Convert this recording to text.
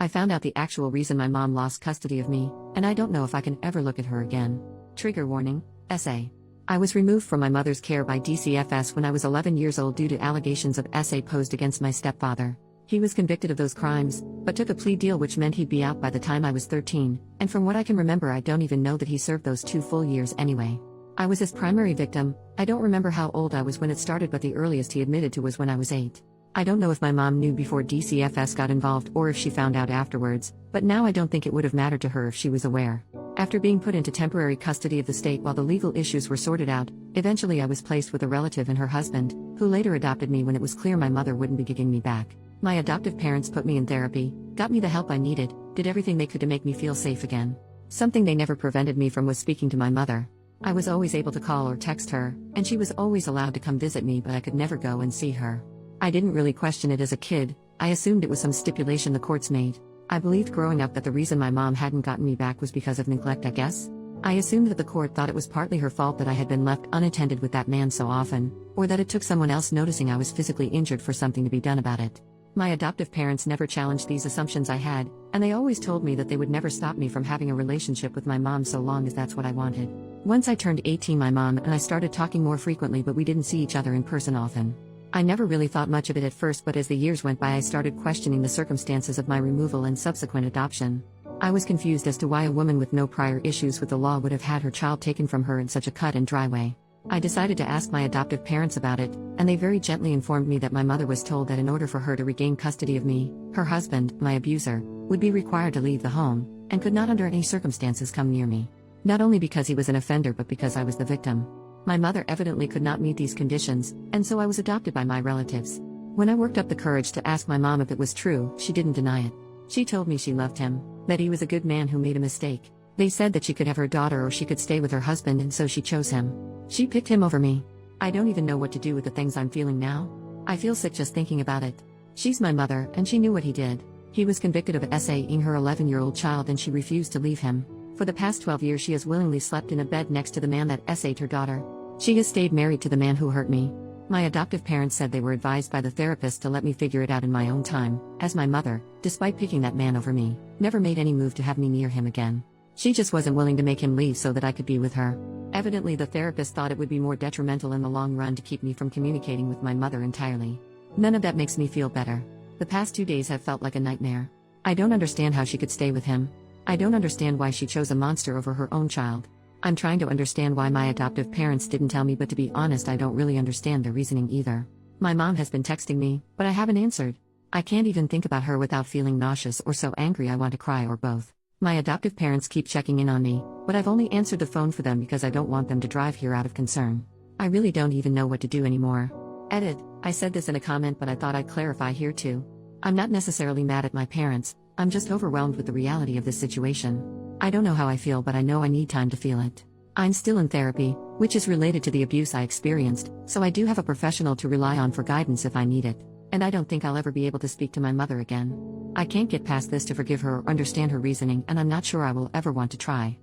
I found out the actual reason my mom lost custody of me, and I don't know if I can ever look at her again. Trigger warning, SA. I was removed from my mother's care by DCFS when I was 11 years old due to allegations of SA posed against my stepfather. He was convicted of those crimes, but took a plea deal which meant he'd be out by the time I was 13, and from what I can remember I don't even know that he served those 2 full years anyway. I was his primary victim. I don't remember how old I was when it started, but the earliest he admitted to was when I was 8. I don't know if my mom knew before DCFS got involved or if she found out afterwards, but now I don't think it would have mattered to her if she was aware. After being put into temporary custody of the state while the legal issues were sorted out, eventually I was placed with a relative and her husband, who later adopted me when it was clear my mother wouldn't be giving me back. My adoptive parents put me in therapy, got me the help I needed, did everything they could to make me feel safe again. Something they never prevented me from was speaking to my mother. I was always able to call or text her, and she was always allowed to come visit me, but I could never go and see her. I didn't really question it as a kid. I assumed it was some stipulation the courts made. I believed growing up that the reason my mom hadn't gotten me back was because of neglect, I guess. I assumed that the court thought it was partly her fault that I had been left unattended with that man so often, or that it took someone else noticing I was physically injured for something to be done about it. My adoptive parents never challenged these assumptions I had, and they always told me that they would never stop me from having a relationship with my mom so long as that's what I wanted. Once I turned 18, my mom and I started talking more frequently, but we didn't see each other in person often. I never really thought much of it at first, but as the years went by I started questioning the circumstances of my removal and subsequent adoption. I was confused as to why a woman with no prior issues with the law would have had her child taken from her in such a cut and dry way. I decided to ask my adoptive parents about it, and they very gently informed me that my mother was told that in order for her to regain custody of me, her husband, my abuser, would be required to leave the home, and could not under any circumstances come near me. Not only because he was an offender but because I was the victim. My mother evidently could not meet these conditions, and so I was adopted by my relatives. When I worked up the courage to ask my mom if it was true, she didn't deny it. She told me she loved him, that he was a good man who made a mistake. They said that she could have her daughter or she could stay with her husband, and so she chose him. She picked him over me. I don't even know what to do with the things I'm feeling now. I feel sick just thinking about it. She's my mother, and she knew what he did. He was convicted of SA-ing her 11-year-old child, and she refused to leave him. For the past 12 years she has willingly slept in a bed next to the man that SA'd her daughter. She has stayed married to the man who hurt me. My adoptive parents said they were advised by the therapist to let me figure it out in my own time, as my mother, despite picking that man over me, never made any move to have me near him again. She just wasn't willing to make him leave so that I could be with her. Evidently the therapist thought it would be more detrimental in the long run to keep me from communicating with my mother entirely. None of that makes me feel better. The past 2 days have felt like a nightmare. I don't understand how she could stay with him. I don't understand why she chose a monster over her own child. I'm trying to understand why my adoptive parents didn't tell me, but to be honest I don't really understand their reasoning either. My mom has been texting me, but I haven't answered. I can't even think about her without feeling nauseous or so angry I want to cry, or both. My adoptive parents keep checking in on me, but I've only answered the phone for them because I don't want them to drive here out of concern. I really don't even know what to do anymore. Edit. I said this in a comment, but I thought I'd clarify here too. I'm not necessarily mad at my parents, I'm just overwhelmed with the reality of this situation. I don't know how I feel, but I know I need time to feel it. I'm still in therapy, which is related to the abuse I experienced, so I do have a professional to rely on for guidance if I need it. And I don't think I'll ever be able to speak to my mother again. I can't get past this to forgive her or understand her reasoning, and I'm not sure I will ever want to try.